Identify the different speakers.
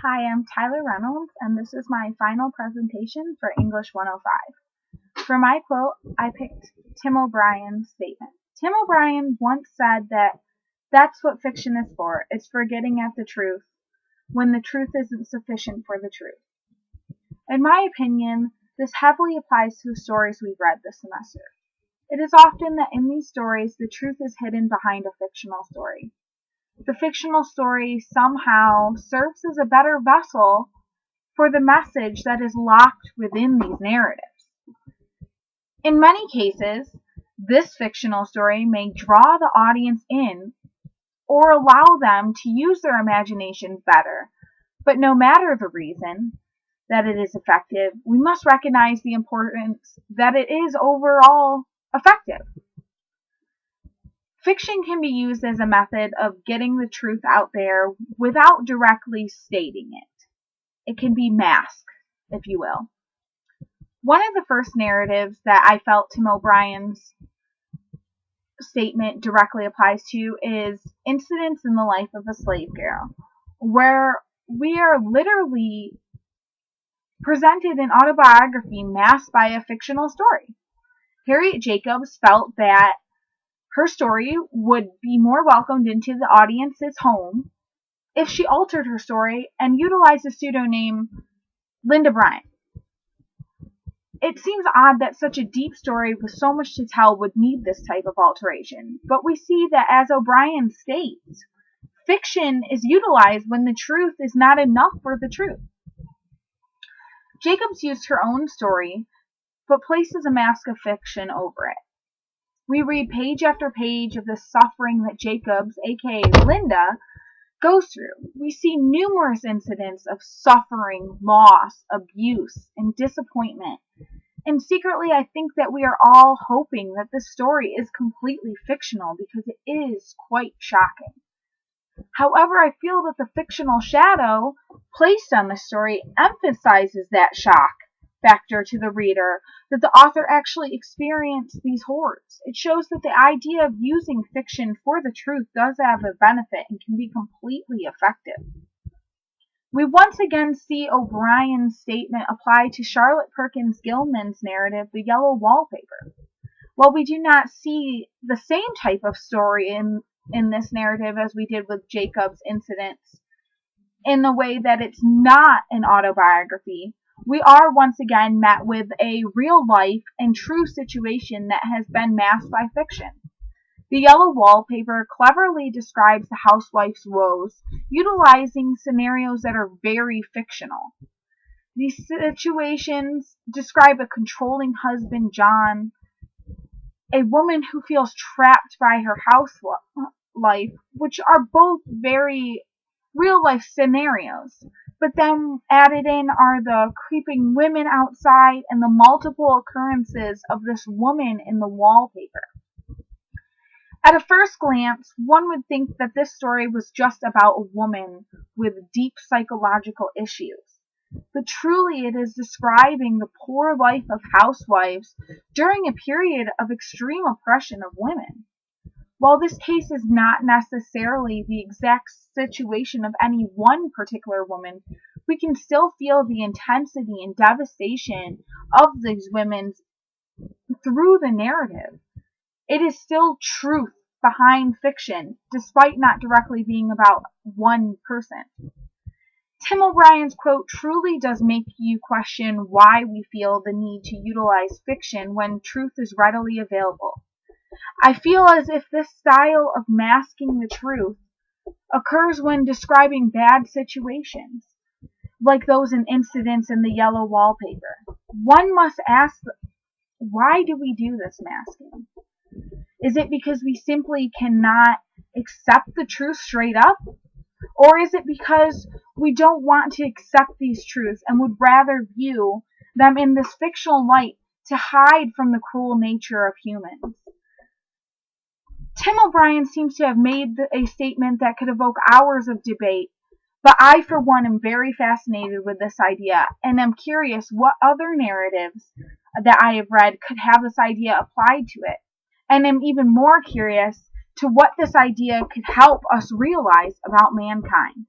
Speaker 1: Hi, I'm Tyler Reynolds, and this is my final presentation for English 105. For my quote, I picked Tim O'Brien's statement. Tim O'Brien once said that that's what fiction is for. It's for getting at the truth when the truth isn't sufficient for the truth. In my opinion, this heavily applies to the stories we've read this semester. It is often that in these stories, the truth is hidden behind a fictional story. The fictional story somehow serves as a better vessel for the message that is locked within these narratives. In many cases, this fictional story may draw the audience in or allow them to use their imaginations better, but no matter the reason that it is effective, we must recognize the importance that it is overall effective. Fiction can be used as a method of getting the truth out there without directly stating it. It can be masked, if you will. One of the first narratives that I felt Tim O'Brien's statement directly applies to is Incidents in the Life of a Slave Girl, where we are literally presented an autobiography masked by a fictional story. Harriet Jacobs felt that her story would be more welcomed into the audience's home if she altered her story and utilized the pseudonym Linda Bryant. It seems odd that such a deep story with so much to tell would need this type of alteration, but we see that, as O'Brien states, fiction is utilized when the truth is not enough for the truth. Jacobs used her own story, but places a mask of fiction over it. We read page after page of the suffering that Jacobs, aka Linda, goes through. We see numerous incidents of suffering, loss, abuse, and disappointment. And secretly, I think that we are all hoping that this story is completely fictional because it is quite shocking. However, I feel that the fictional shadow placed on the story emphasizes that shock factor to the reader, that the author actually experienced these horrors. It shows that the idea of using fiction for the truth does have a benefit and can be completely effective. We once again see O'Brien's statement applied to Charlotte Perkins Gilman's narrative, The Yellow Wallpaper. While we do not see the same type of story in this narrative as we did with Jacob's incidents, in the way that it's not an autobiography, we are once again met with a real life and true situation that has been masked by fiction. The Yellow Wallpaper cleverly describes the housewife's woes, utilizing scenarios that are very fictional. These situations describe a controlling husband, John, a woman who feels trapped by her housewife, which are both very real-life scenarios. But then added in are the creeping women outside and the multiple occurrences of this woman in the wallpaper. At a first glance, one would think that this story was just about a woman with deep psychological issues. But truly it is describing the poor life of housewives during a period of extreme oppression of women. While this case is not necessarily the exact situation of any one particular woman, we can still feel the intensity and devastation of these women through the narrative. It is still truth behind fiction, despite not directly being about one person. Tim O'Brien's quote truly does make you question why we feel the need to utilize fiction when truth is readily available. I feel as if this style of masking the truth occurs when describing bad situations, like those in Incidents in the Yellow Wallpaper. One must ask, why do we do this masking? Is it because we simply cannot accept the truth straight up? Or is it because we don't want to accept these truths and would rather view them in this fictional light to hide from the cruel nature of humans? Tim O'Brien seems to have made a statement that could evoke hours of debate, but I, for one, am very fascinated with this idea, and am curious what other narratives that I have read could have this idea applied to it, and am even more curious to what this idea could help us realize about mankind.